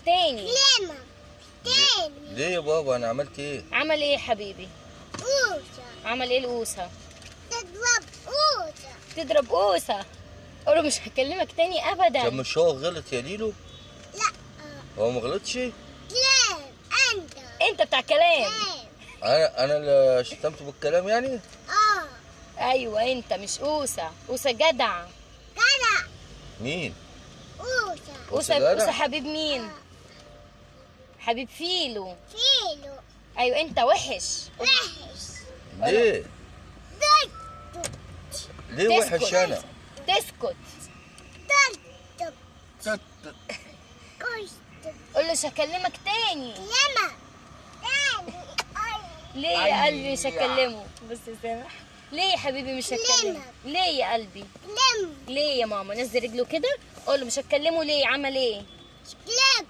تاني. ليه يا بابا انا عملت ايه؟ عمل ايه يا حبيبي؟ أوسة عمل ايه القوسه؟ تضرب أوسة. تضرب قوسه. قول له مش هكلمك تاني ابدا. طب مش هو غلط يا ليلو؟ لا هو ما غلطش؟ كلام أنت. انت بتاع كلام. انا اللي شتمته بالكلام يعني؟ ايوه انت مش قوسه. قوسه جدع. جدع. مين؟ أوسة قوسه جدع؟ قوسه حبيب مين؟ حبيب فيلو. فيلو ايوه انت وحش. وحش. ليه؟ ليه وحش تسكت. انا؟ تسكت. ترتب كشت قول له مش هكلمك تاني. لما تاني. ليه يا قلبي مش هكلمه؟ بص يا سامح، ليه يا حبيبي مش هتكلمه؟ ليه يا قلبي؟ لم ليه يا ماما؟ نزل رجله كده. قول له مش هتكلمه ليه؟ عمل ايه؟